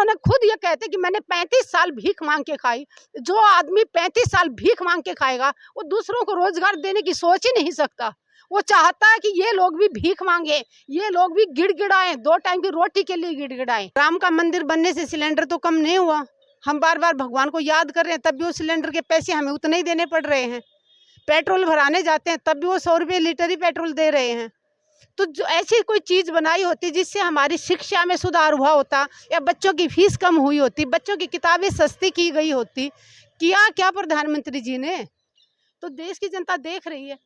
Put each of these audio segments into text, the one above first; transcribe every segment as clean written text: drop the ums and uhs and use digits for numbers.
इन्होंने खुद ये कहते कि मैंने 35 साल भीख मांग के खाई। जो आदमी 35 साल भीख मांग के खाएगा वो दूसरों को रोजगार देने की सोच ही नहीं सकता। वो चाहता है कि ये लोग भी भीख मांगे, ये लोग भी गिड़गिड़ाएं, 2 टाइम की रोटी के लिए गिड़गिड़ाएं। राम का मंदिर बनने से सिलेंडर तो कम नहीं हुआ। हम बार बार भगवान को याद कर रहे हैं, तब भी वो सिलेंडर के पैसे हमें उतने ही देने पड़ रहे हैं। पेट्रोल भराने जाते हैं तब भी वो 100 रुपये लीटर ही पेट्रोल दे रहे हैं। तो जो ऐसी कोई चीज़ बनाई होती जिससे हमारी शिक्षा में सुधार हुआ होता, या बच्चों की फीस कम हुई होती, बच्चों की किताबें सस्ती की गई होती, किया क्या प्रधानमंत्री जी ने? तो देश की जनता देख रही है।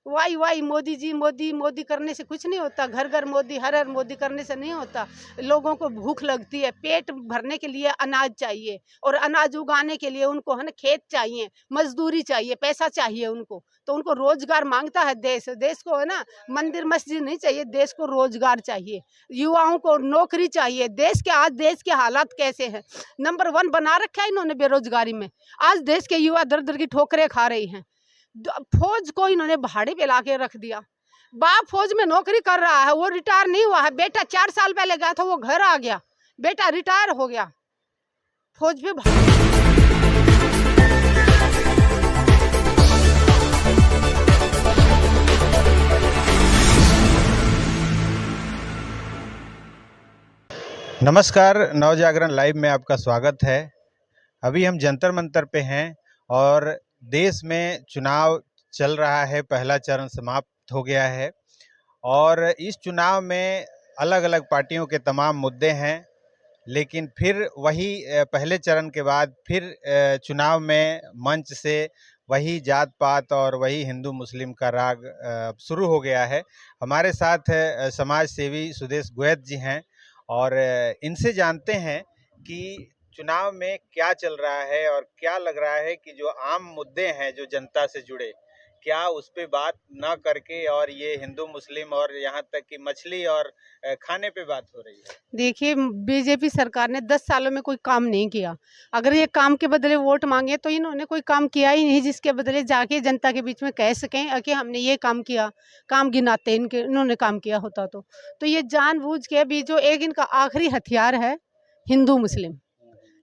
वाई वाई मोदी जी, मोदी मोदी करने से कुछ नहीं होता। घर घर मोदी, हर हर मोदी करने से नहीं होता। लोगों को भूख लगती है, पेट भरने के लिए अनाज चाहिए, और अनाज उगाने के लिए उनको है ना खेत चाहिए, मजदूरी चाहिए, पैसा चाहिए उनको। तो उनको रोजगार मांगता है देश। देश को है ना मंदिर मस्जिद नहीं चाहिए, देश को रोजगार चाहिए, युवाओं को नौकरी चाहिए। देश के आज देश के हालात कैसे हैं? नंबर 1 बना रखा है इन्होंने बेरोजगारी में। आज देश के युवा दर दर की ठोकरें खा रही हैं। फौज को इन्होंने भाड़े पे ला के रख दिया। बाप फौज में नौकरी कर रहा है, वो रिटायर नहीं हुआ है। बेटा 4 साल पहले गया था, वो घर आ गया, बेटा रिटायर हो गया। फौज पे नमस्कार, नवजागरण लाइव में आपका स्वागत है। अभी हम जंतर मंतर पे हैं और देश में चुनाव चल रहा है। पहला चरण समाप्त हो गया है और इस चुनाव में अलग अलग पार्टियों के तमाम मुद्दे हैं, लेकिन फिर वही पहले चरण के बाद फिर चुनाव में मंच से वही जात पात और वही हिंदू मुस्लिम का राग शुरू हो गया है। हमारे साथ समाज सेवी सुदेश गोयत जी हैं और इनसे जानते हैं कि चुनाव में क्या चल रहा है और क्या लग रहा है कि जो आम मुद्दे हैं जो जनता से जुड़े, क्या उस पे बात ना करके और ये हिंदू मुस्लिम और यहाँ तक कि मछली और खाने पे बात हो रही है। देखिए, बीजेपी सरकार ने 10 सालों में कोई काम नहीं किया। अगर ये काम के बदले वोट मांगे तो इन्होंने कोई काम किया ही नहीं जिसके बदले जाके जनता के बीच में कह सकें कि हमने ये काम किया। काम गिनाते इन्होंने काम किया होता तो ये जानबूझ के भी जो एक इनका आखिरी हथियार है हिंदू मुस्लिम।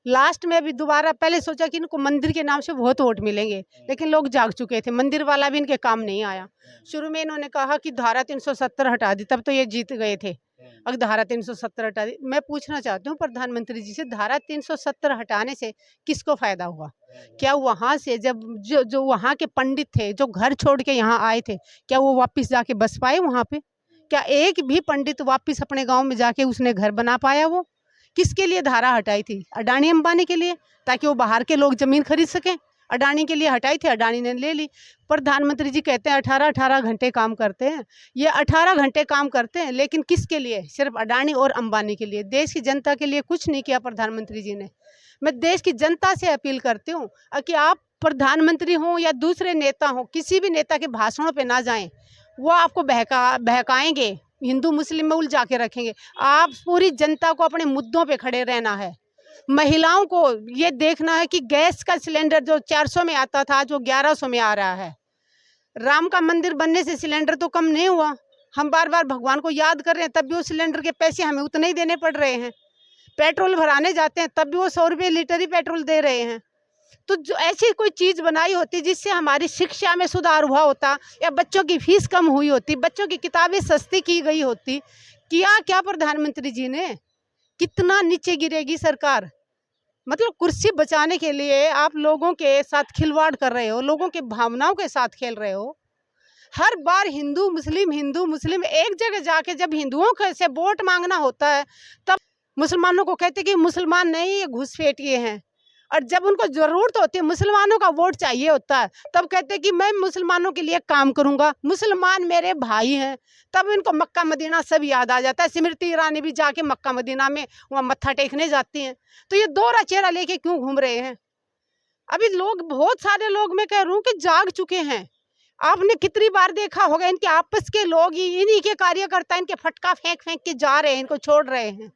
लास्ट में अभी दोबारा पहले सोचा कि इनको मंदिर के नाम से बहुत वोट मिलेंगे, लेकिन लोग जाग चुके थे, मंदिर वाला भी इनके काम नहीं आया। शुरू में इन्होंने कहा कि धारा 370 हटा दी, तब तो ये जीत गए थे। अगर धारा 370 हटा दी, मैं पूछना चाहती हूँ प्रधानमंत्री जी से, धारा 370 हटाने से किसको फायदा हुआ? क्या वहाँ से जब जो वहाँ के पंडित थे जो घर छोड़ के यहाँ आए थे, क्या वो वापस जाके बस पाए वहाँ पे? क्या एक भी पंडित वापस अपने गाँव में जाके उसने घर बना पाया? वो किसके लिए धारा हटाई थी? अडानी अंबानी के लिए, ताकि वो बाहर के लोग जमीन खरीद सकें। अडानी के लिए हटाई थी, अडानी ने ले ली। प्रधानमंत्री जी कहते हैं 18-18 घंटे काम करते हैं। ये 18 घंटे काम करते हैं, लेकिन किसके लिए? सिर्फ अडानी और अंबानी के लिए। देश की जनता के लिए कुछ नहीं किया प्रधानमंत्री जी ने। मैं देश की जनता से अपील करती हूँ कि आप प्रधानमंत्री हों या दूसरे नेता हों, किसी भी नेता के भाषणों पर ना जाएं। वो आपको बहकाएंगे, हिंदू मुस्लिम में उलझा के रखेंगे। आप पूरी जनता को अपने मुद्दों पे खड़े रहना है। महिलाओं को ये देखना है कि गैस का सिलेंडर जो 400 में आता था आज वो 1100 में आ रहा है। राम का मंदिर बनने से सिलेंडर तो कम नहीं हुआ। हम बार बार भगवान को याद कर रहे हैं, तब भी वो सिलेंडर के पैसे हमें उतने ही देने पड़ रहे हैं। पेट्रोल भराने जाते हैं तब भी वो 100 रुपये लीटर ही पेट्रोल दे रहे हैं। तो जो ऐसी कोई चीज़ बनाई होती जिससे हमारी शिक्षा में सुधार हुआ होता, या बच्चों की फीस कम हुई होती, बच्चों की किताबें सस्ती की गई होती, किया क्या प्रधानमंत्री जी ने? कितना नीचे गिरेगी सरकार? मतलब कुर्सी बचाने के लिए आप लोगों के साथ खिलवाड़ कर रहे हो, लोगों के भावनाओं के साथ खेल रहे हो। हर बार हिंदू मुस्लिम एक जगह जाके जब हिंदुओं से वोट मांगना होता है तब मुसलमानों को कहते कि मुसलमान नहीं, ये घुसपैठिए हैं। और जब उनको जरूरत होती है, मुसलमानों का वोट चाहिए होता है, तब कहते कि मैं मुसलमानों के लिए काम करूंगा, मुसलमान मेरे भाई हैं। तब इनको मक्का मदीना सब याद आ जाता है। स्मृति ईरानी भी जाके मक्का मदीना में वहाँ मत्था टेकने जाती हैं। तो ये दोहरा चेहरा लेके क्यों घूम रहे हैं? अभी लोग, बहुत सारे लोग, मैं कह रहा हूँ कि जाग चुके हैं। आपने कितनी बार देखा होगा, इनके आपस के लोग ही, इन्हीं के कार्यकर्ता इनके फटका फेंक फेंक के जा रहे हैं, इनको छोड़ रहे हैं।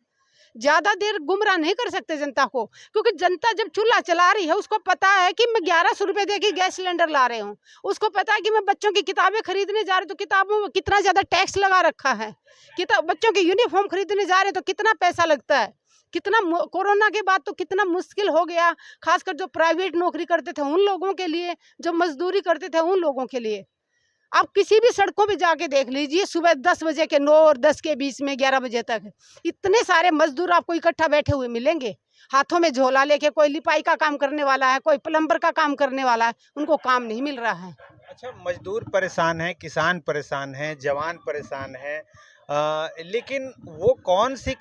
ज्यादा देर गुमराह नहीं कर सकते जनता को, क्योंकि जनता जब चूल्हा चला रही है उसको पता है कि मैं 1100 रुपए दे के गैस सिलेंडर ला रहे हूँ। उसको पता है कि मैं बच्चों की किताबें खरीदने जा रहे तो किताबों में कितना ज्यादा टैक्स लगा रखा है। बच्चों के यूनिफॉर्म खरीदने जा रहे तो कितना पैसा लगता है। कितना कोरोना के बाद तो कितना मुश्किल हो गया, खासकर जो प्राइवेट नौकरी करते थे उन लोगों के लिए, जो मजदूरी करते थे उन लोगों के लिए। आप किसी भी सड़कों पे जाके देख लीजिए, सुबह 10 बजे के 9 और 10 के बीच में 11 बजे तक इतने सारे मजदूर आपको इकट्ठा बैठे हुए मिलेंगे, हाथों में झोला लेके। कोई लिपाई का काम करने वाला है, कोई प्लम्बर का काम करने वाला है, उनको काम नहीं मिल रहा है। अच्छा, मजदूर परेशान हैं, किसान परेशान हैं, जवान परेशान हैं, लेकिन वो कौन सी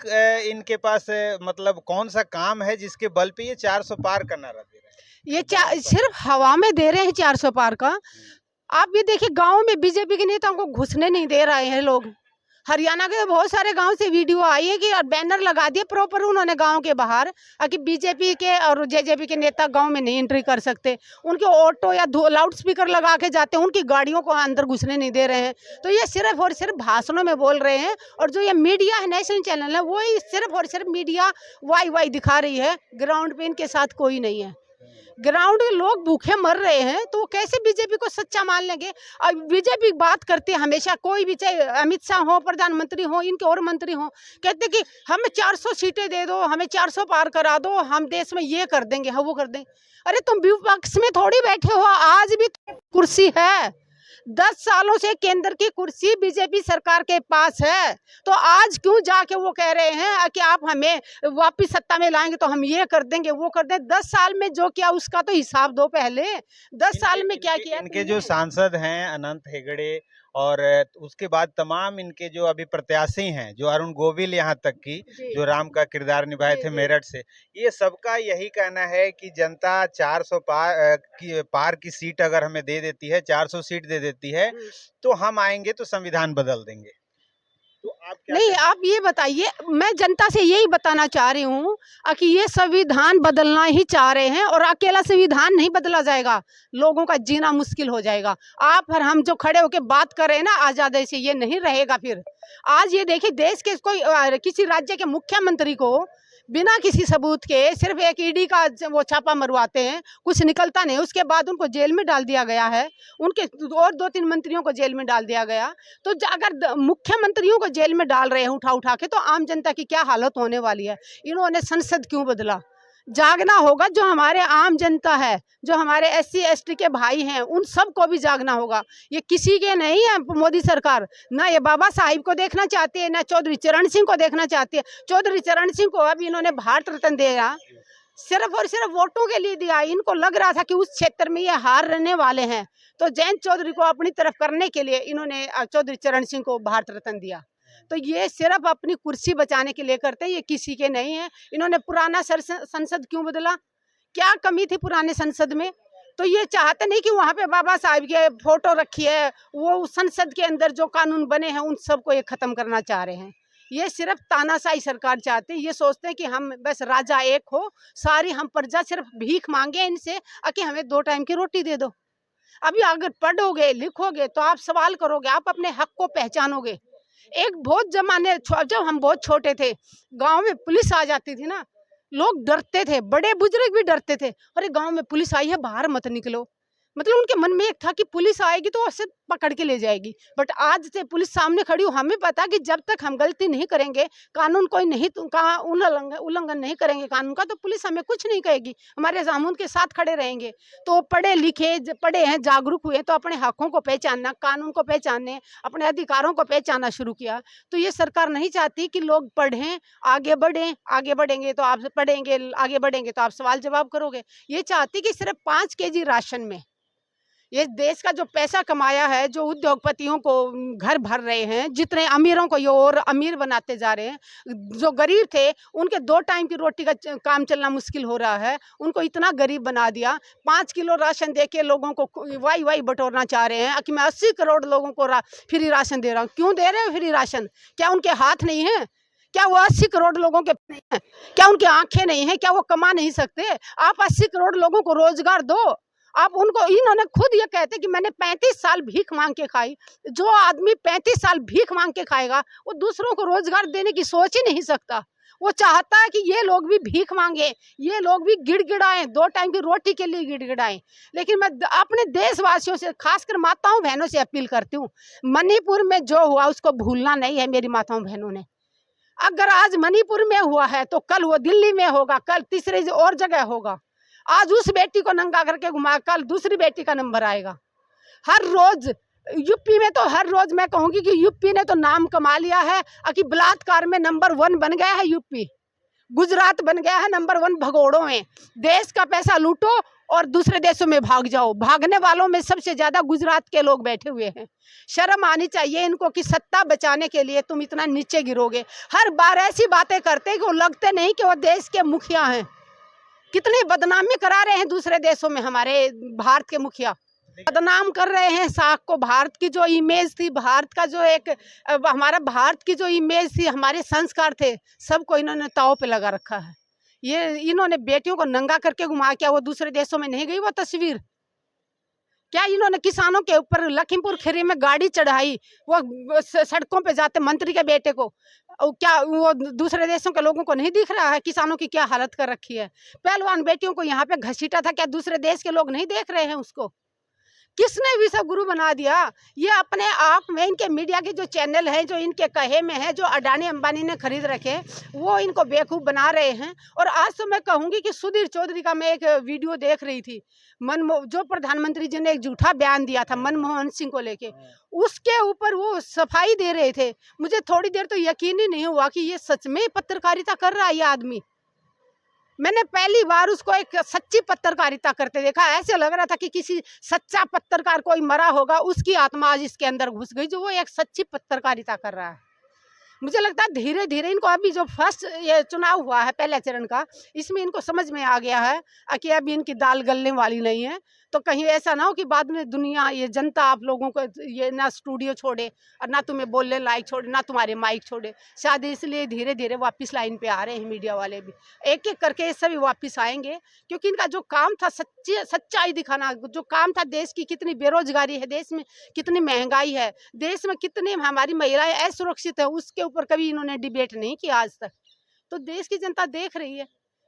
इनके पास मतलब कौन सा काम है जिसके बल पे ये 400 पार का नारा दे रहे हैं? ये सिर्फ हवा में दे रहे हैं 400 पार का। आप ये देखिए, गांव में बीजेपी के नेताओं को घुसने नहीं दे रहे हैं लोग। हरियाणा के बहुत सारे गांव से वीडियो आई है कि बैनर लगा दिए प्रॉपर उन्होंने गांव के बाहर कि बीजेपी के और जेजेपी के नेता गांव में नहीं एंट्री कर सकते। उनके ऑटो या लाउड स्पीकर लगा के जाते हैं, उनकी गाड़ियों को अंदर घुसने नहीं दे रहे हैं। तो ये सिर्फ और सिर्फ भाषणों में बोल रहे हैं। और जो ये मीडिया है, नेशनल चैनल है, वो ही सिर्फ और सिर्फ मीडिया वाई वाई दिखा रही है। ग्राउंड पे इनके साथ कोई नहीं है। ग्राउंड में लोग भूखे मर रहे हैं, तो वो कैसे बीजेपी को सच्चा मान लेंगे। और बीजेपी बात करती है हमेशा, कोई भी, चाहे अमित शाह हो, प्रधानमंत्री हो, इनके और मंत्री हो, कहते कि हमें 400 सीटें दे दो, हमें 400 पार करा दो, हम देश में ये कर देंगे, हम वो कर देंगे। अरे तुम विपक्ष में थोड़ी बैठे हो, आज भी कुर्सी है। 10 सालों से केंद्र की कुर्सी बीजेपी सरकार के पास है, तो आज क्यों जाके वो कह रहे हैं कि आप हमें वापस सत्ता में लाएंगे तो हम ये कर देंगे, वो कर देंगे। 10 साल में जो किया उसका तो हिसाब दो पहले। 10 साल में क्या किया? इनके जो सांसद हैं अनंत हेगड़े और उसके बाद तमाम इनके जो अभी प्रत्याशी हैं, जो अरुण गोविल यहाँ तक की जो राम का किरदार निभाए थे मेरठ से, ये सबका यही कहना है कि जनता 400 पार की सीट अगर हमें दे देती है, 400 सीट दे देती है, तो हम आएंगे तो संविधान बदल देंगे। तो आप क्या नहीं, आप ये बताइए, मैं जनता से यही बताना चाह रही हूँ कि ये संविधान बदलना ही चाह रहे हैं, और अकेला संविधान नहीं बदला जाएगा, लोगों का जीना मुश्किल हो जाएगा। आप और हम जो खड़े होकर बात कर रहे हैं ना आजादी से, ये नहीं रहेगा फिर। आज ये देखिए, देश के किसी राज्य के मुख्यमंत्री को बिना किसी सबूत के सिर्फ एक ईडी का वो छापा मरवाते हैं, कुछ निकलता नहीं, उसके बाद उनको जेल में डाल दिया गया है। उनके और 2-3 मंत्रियों को जेल में डाल दिया गया। तो अगर मुख्यमंत्रियों को जेल में डाल रहे हैं उठा उठा के, तो आम जनता की क्या हालत होने वाली है। इन्होंने संसद क्यों बदला? जागना होगा, जो हमारे आम जनता है, जो हमारे SC ST के भाई हैं, उन सबको भी जागना होगा। ये किसी के नहीं है मोदी सरकार, ना ये बाबा साहिब को देखना चाहती है, ना चौधरी चरण सिंह को देखना चाहती है। चौधरी चरण सिंह को अब इन्होंने भारत रत्न दिया, सिर्फ और सिर्फ वोटों के लिए दिया। इनको लग रहा था कि उस क्षेत्र में ये हार रहने वाले हैं, तो जयंत चौधरी को अपनी तरफ करने के लिए इन्होंने चौधरी चरण सिंह को भारत रत्न दिया। तो ये सिर्फ अपनी कुर्सी बचाने के लिए करते हैं, ये किसी के नहीं है। इन्होंने पुराना संसद क्यों बदला? क्या कमी थी पुराने संसद में? तो ये चाहते नहीं कि वहाँ पे बाबा साहब के फोटो रखी है, वो संसद के अंदर जो कानून बने हैं उन सबको ये खत्म करना चाह रहे हैं। ये सिर्फ तानाशाही सरकार चाहते हैं। ये सोचते हैं कि हम बस राजा एक हो, सारी हम प्रजा सिर्फ भीख मांगे इनसे कि हमें 2 टाइम की रोटी दे दो। अभी अगर पढ़ोगे लिखोगे तो आप सवाल करोगे, आप अपने हक को पहचानोगे। एक बहुत जमाने जब हम बहुत छोटे थे, गांव में पुलिस आ जाती थी ना, लोग डरते थे, बड़े बुजुर्ग भी डरते थे। अरे गांव में पुलिस आई है, बाहर मत निकलो। मतलब उनके मन में एक था कि पुलिस आएगी तो उसे पकड़ के ले जाएगी। बट आज से पुलिस सामने खड़ी हो, हमें पता कि जब तक हम गलती नहीं करेंगे, कानून कोई नहीं उल्लंघन नहीं करेंगे कानून का, तो पुलिस हमें कुछ नहीं कहेगी। हमारे हम उनके साथ खड़े रहेंगे। तो पढ़े लिखे पढ़े हैं, जागरूक हुए, तो अपने हकों को पहचानना, कानून को पहचानने, अपने अधिकारों को पहचानना शुरू किया। तो ये सरकार नहीं चाहती कि लोग पढ़ें, आगे बढ़ें। आगे बढ़ेंगे तो आप पढ़ेंगे, आगे बढ़ेंगे तो आप सवाल जवाब करोगे। ये चाहती कि सिर्फ 5 केजी राशन में ये देश का जो पैसा कमाया है, जो उद्योगपतियों को घर भर रहे हैं, जितने अमीरों को ये और अमीर बनाते जा रहे हैं, जो गरीब थे उनके 2 टाइम की रोटी का काम चलना मुश्किल हो रहा है, उनको इतना गरीब बना दिया। 5 किलो राशन दे के लोगों को वाई वाई बटोरना चाह रहे हैं कि मैं 80 करोड़ लोगों को फ्री राशन दे रहा हूँ। क्यों दे रहे हैं फ्री राशन? क्या उनके हाथ नहीं है? क्या वो 80 करोड़ लोगों के नहीं है? क्या उनकी आंखें नहीं है? क्या वो कमा नहीं सकते? आप 80 करोड़ लोगों को रोजगार दो। आप उनको, इन्होंने खुद ये कहते कि मैंने 35 साल भीख मांग के खाई। जो आदमी 35 साल भीख मांग के खाएगा, वो दूसरों को रोजगार देने की सोच ही नहीं सकता। वो चाहता है कि ये लोग भी भीख मांगे, ये लोग भी गिड़गिड़ाएं, 2 टाइम की रोटी के लिए गिड़गिड़ाएं। लेकिन मैं अपने देशवासियों से, खासकर माताओं बहनों से अपील करती हूँ, मणिपुर में जो हुआ उसको भूलना नहीं है मेरी माताओं बहनों ने। अगर आज मणिपुर में हुआ है तो कल वो दिल्ली में होगा, कल तीसरी और जगह होगा। आज उस बेटी को नंगा करके घुमा, कल दूसरी बेटी का नंबर आएगा। हर रोज यूपी में तो हर रोज मैं कहूंगी कि यूपी ने तो नाम कमा लिया है कि बलात्कार में नंबर 1 बन गया है यूपी। गुजरात बन गया है नंबर 1 भगोड़ों में। देश का पैसा लूटो और दूसरे देशों में भाग जाओ। भागने वालों में सबसे ज्यादा गुजरात के लोग बैठे हुए हैं। शर्म आनी चाहिए इनको कि सत्ता बचाने के लिए तुम इतना नीचे गिरोगे। हर बार ऐसी बातें करते कि वो लगते नहीं कि वो देश के मुखिया हैं। कितनी बदनामी करा रहे हैं दूसरे देशों में हमारे भारत के मुखिया। बदनाम कर रहे हैं साख को। भारत की जो इमेज थी, भारत का जो एक हमारा भारत की जो इमेज थी, हमारे संस्कार थे, सबको इन्होंने ताव पे लगा रखा है। ये इन्होंने बेटियों को नंगा करके घुमा, क्या वो दूसरे देशों में नहीं गई वो तस्वीर? क्या इन्होंने किसानों के ऊपर लखीमपुर खीरी में गाड़ी चढ़ाई, वो सड़कों पे जाते मंत्री के बेटे को? क्या वो दूसरे देशों के लोगों को नहीं दिख रहा है किसानों की क्या हालत कर रखी है? पहलवान बेटियों को यहाँ पे घसीटा था, क्या दूसरे देश के लोग नहीं देख रहे हैं उसको? किसने विश्व गुरु बना दिया? ये अपने आप में इनके मीडिया के जो चैनल हैं, जो इनके कहे में है, जो अडानी अंबानी ने खरीद रखे, वो इनको बेवकूफ़ बना रहे हैं। और आज तो मैं कहूँगी कि सुधीर चौधरी का मैं एक वीडियो देख रही थी, जो प्रधानमंत्री जी ने एक झूठा बयान दिया था मनमोहन सिंह को लेके, उसके ऊपर वो सफाई दे रहे थे। मुझे थोड़ी देर तो यकीन ही नहीं हुआ कि ये सच में पत्रकारिता कर रहा है ये आदमी। मैंने पहली बार उसको एक सच्ची पत्रकारिता करते देखा। ऐसे लग रहा था कि किसी सच्चा पत्रकार कोई मरा होगा, उसकी आत्मा आज इसके अंदर घुस गई, जो वो एक सच्ची पत्रकारिता कर रहा है। मुझे लगता है धीरे धीरे इनको अभी जो फर्स्ट ये चुनाव हुआ है पहले चरण का, इसमें इनको समझ में आ गया है कि अभी इनकी दाल गलने वाली नहीं है। तो कहीं ऐसा ना हो कि बाद में दुनिया, ये जनता आप लोगों को ये ना स्टूडियो छोड़े और ना तुम्हें बोलने लायक छोड़े, ना तुम्हारे माइक छोड़े। शायद इसलिए धीरे धीरे वापस लाइन पे आ रहे हैं मीडिया वाले भी। एक एक करके ये सभी वापस आएंगे, क्योंकि इनका जो काम था सच्चाई दिखाना, जो काम था देश की कितनी बेरोजगारी है, देश में कितनी महंगाई है, देश में कितनी हमारी महिलाएं असुरक्षित है, उसके ऊपर कभी इन्होंने डिबेट नहीं किया आज तक। तो देश की जनता देख रही है।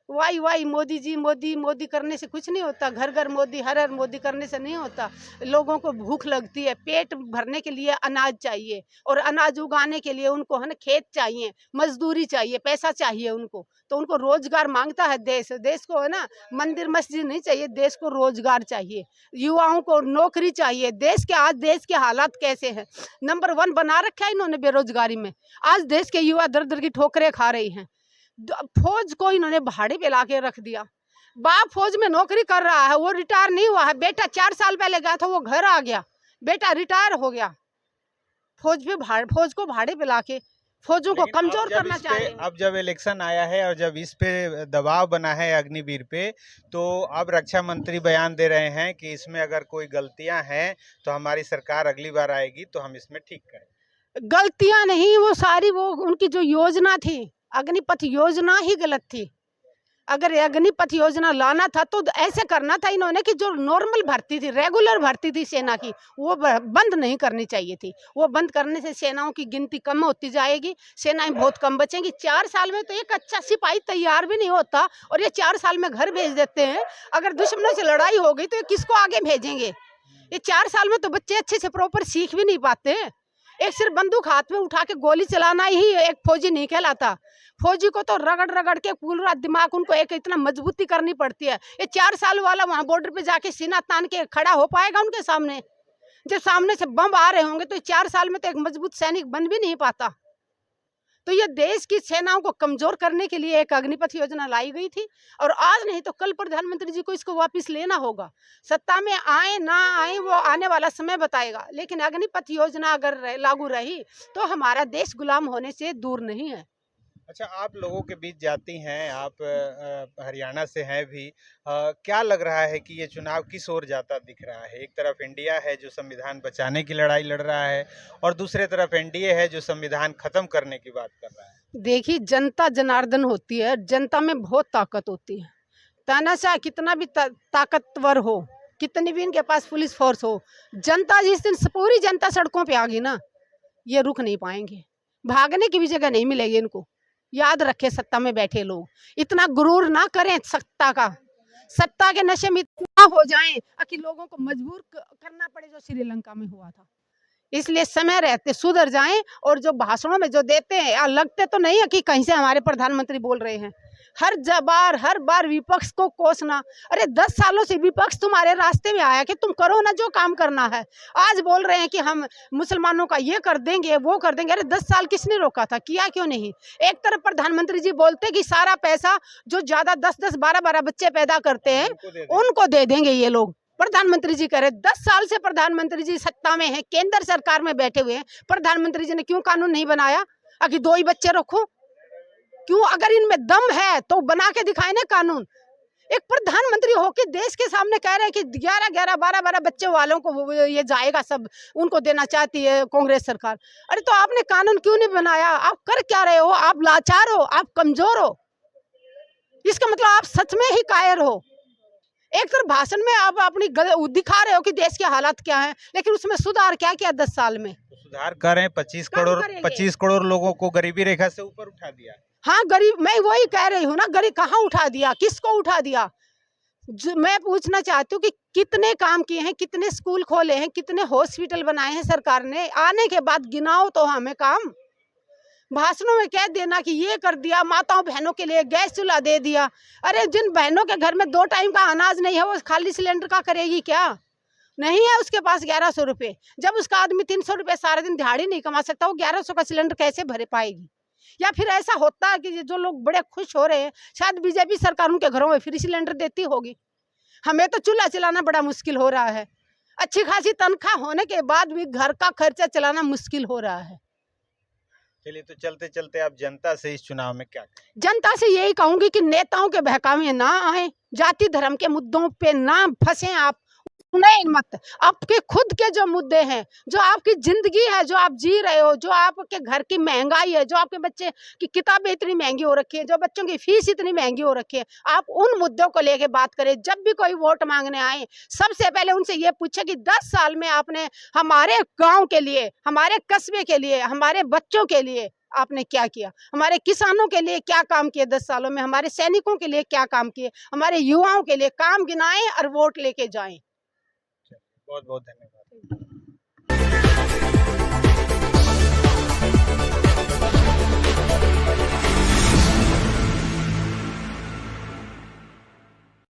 वाई वाई मोदी जी, मोदी मोदी करने से कुछ नहीं होता। घर घर मोदी, हर हर मोदी करने से नहीं होता। लोगों को भूख लगती है, पेट भरने के लिए अनाज चाहिए, और अनाज उगाने के लिए उनको है ना खेत चाहिए, मजदूरी चाहिए, पैसा चाहिए उनको। तो उनको रोजगार मांगता है देश। देश को है ना मंदिर मस्जिद नहीं चाहिए, देश को रोजगार चाहिए, युवाओं को नौकरी चाहिए। देश के आज देश के हालात कैसे हैं? नंबर 1 बना रखा है इन्होंने बेरोजगारी में। आज देश के युवा दर दर की ठोकरें खा रही हैं। फौज को इन्होंने भाड़े पे ला के रख दिया। बाप फौज में नौकरी कर रहा है, वो रिटायर नहीं हुआ है। बेटा 4 साल पहले गया था, वो घर आ गया, बेटा रिटायर हो गया। फौज को भाड़े पे ला के फौजों को कमजोर करना चाहिए। अब जब इलेक्शन आया है और जब इस पे दबाव बना है अग्निवीर पे, तो अब रक्षा मंत्री बयान दे रहे हैं कि इसमें अगर कोई गलतियां हैं तो हमारी सरकार अगली बार आएगी तो हम इसमें ठीक करें। गलतियां नहीं, वो सारी वो उनकी जो योजना थी, अग्निपथ योजना ही गलत थी। अगर अग्निपथ योजना लाना था तो ऐसे करना था इन्होंने कि जो नॉर्मल भर्ती थी, रेगुलर भर्ती थी सेना की, वो बंद नहीं करनी चाहिए थी। वो बंद करने से सेनाओं की गिनती कम होती जाएगी, सेनाएं बहुत कम बचेंगी। 4 साल में तो एक अच्छा सिपाही तैयार भी नहीं होता, और ये 4 साल में घर भेज देते हैं। अगर दुश्मनों से लड़ाई हो गई तो ये किसको आगे भेजेंगे? ये 4 साल में तो बच्चे अच्छे से प्रॉपर सीख भी नहीं पाते। एक सिर्फ बंदूक हाथ में उठा के गोली चलाना ही एक फौजी नहीं कहलाता। फौजी को तो रगड़ रगड़ के पूरा दिमाग उनको एक इतना मजबूती करनी पड़ती है। ये 4 साल वाला वहां बॉर्डर पे जाके सीना तान के खड़ा हो पाएगा उनके सामने? जब सामने से बम आ रहे होंगे तो 4 साल में तो एक मजबूत सैनिक बन भी नहीं पाता। तो ये देश की सेनाओं को कमजोर करने के लिए एक अग्निपथ योजना लाई गई थी, और आज नहीं तो कल प्रधानमंत्री जी को इसको वापस लेना होगा। सत्ता में आए ना आए वो आने वाला समय बताएगा, लेकिन अग्निपथ योजना अगर लागू रही तो हमारा देश गुलाम होने से दूर नहीं है। अच्छा, आप लोगों के बीच जाती हैं, आप हरियाणा से हैं भी, क्या लग रहा है कि ये चुनाव किस ओर जाता दिख रहा है? एक तरफ इंडिया है जो संविधान बचाने की लड़ाई लड़ रहा है, और दूसरे तरफ एनडीए है जो संविधान खत्म करने की बात कर रहा है। देखिए, जनता जनार्दन होती है, जनता में बहुत ताकत होती है। तानाशाह कितना भी ताकतवर हो, कितनी भी इनके पास पुलिस फोर्स हो, जनता जिस दिन पूरी जनता सड़कों पे आ गई ना, ये रुक नहीं पाएंगे। भागने की भी जगह नहीं मिलेगी इनको। याद रखे सत्ता में बैठे लोग, इतना गुरूर ना करें सत्ता का, सत्ता के नशे में इतना हो जाएं कि लोगों को मजबूर करना पड़े, जो श्रीलंका में हुआ था। इसलिए समय रहते सुधर जाएं। और जो भाषणों में जो देते हैं यार, लगते तो नहीं है कि कहीं से हमारे प्रधानमंत्री बोल रहे हैं। हर बार विपक्ष को कोसना। अरे 10 सालों से विपक्ष तुम्हारे रास्ते में आया कि तुम करो ना जो काम करना है। आज बोल रहे हैं कि हम मुसलमानों का ये कर देंगे वो कर देंगे। अरे 10 साल किसने रोका था, किया क्यों नहीं? एक तरफ प्रधानमंत्री जी बोलते कि सारा पैसा जो ज्यादा 10-10 12-12 बच्चे पैदा करते हैं उनको दे देंगे ये लोग। प्रधानमंत्री जी कह रहे 10 साल से प्रधानमंत्री जी सत्ता में है, केंद्र सरकार में बैठे हुए हैं। प्रधानमंत्री जी ने क्यों कानून नहीं बनाया कि 2 ही बच्चे रखो? क्यों? अगर इनमें दम है तो बना के दिखाए ना कानून। एक प्रधानमंत्री होके देश के सामने कह रहे हैं कि 11-11 12-12 बच्चे वालों को ये जाएगा, सब उनको देना चाहती है कांग्रेस सरकार। अरे तो आपने कानून क्यों नहीं बनाया? आप कर क्या रहे हो? आप लाचार हो, आप कमजोर हो। इसका मतलब आप सच में ही कायर हो। एक तरफ भाषण में आप अपनी दिखा रहे हो कि देश के हालात क्या हैं, लेकिन उसमें सुधार क्या किया 10 साल में? तो सुधार कर रहे हैं। 25 करोड़ लोगों को गरीबी रेखा से ऊपर उठा दिया। हाँ, गरीब, मैं वही कह रही हूँ ना, गरीब कहाँ उठा दिया, किसको उठा दिया? मैं पूछना चाहती हूँ कि कितने काम किए हैं, कितने स्कूल खोले हैं, कितने हॉस्पिटल बनाए हैं सरकार ने? आने के बाद गिनाओ तो हमें काम। भाषणों में कह देना कि ये कर दिया, माताओं बहनों के लिए गैस चूल्हा दे दिया। अरे जिन बहनों के घर में 2 टाइम का अनाज नहीं है वो खाली सिलेंडर का करेगी क्या? नहीं है उसके पास 1100 रुपये। जब उसका आदमी 300 रुपये सारा दिन दिहाड़ी नहीं कमा सकता, वो 1100 का सिलेंडर कैसे भरे पाएगी? या फिर ऐसा होता है कि जो लोग बड़े खुश हो रहे हैं, शायद बीजेपी सरकार उनके घरों में फ्री सिलेंडर देती होगी। हमें तो चूल्हा चलाना बड़ा मुश्किल हो रहा है। अच्छी खासी तनख्वाह होने के बाद भी घर का खर्चा चलाना मुश्किल हो रहा है। चलिए, तो चलते चलते आप जनता से इस चुनाव में क्या कहें? जनता से यही कहूंगी कि नेताओं के बहकावे ना आए, जाति धर्म के मुद्दों पे ना फंसे आप, नहीं मत। आपके खुद के जो मुद्दे हैं, जो आपकी जिंदगी है, जो आप जी रहे हो, जो आपके घर की महंगाई है, जो आपके बच्चे की किताबें इतनी महंगी हो रखी है, जो बच्चों की फीस इतनी महंगी हो रखी है, आप उन मुद्दों को लेके बात करें। जब भी कोई वोट मांगने आए, सबसे पहले उनसे ये पूछे कि 10 साल में आपने हमारे गाँव के लिए, हमारे कस्बे के लिए, हमारे बच्चों के लिए आपने क्या किया? हमारे किसानों के लिए क्या काम किए 10 सालों में? हमारे सैनिकों के लिए क्या काम किए? हमारे युवाओं के लिए काम गिनाएं और वोट लेके जाएं। बहुत बहुत धन्यवाद।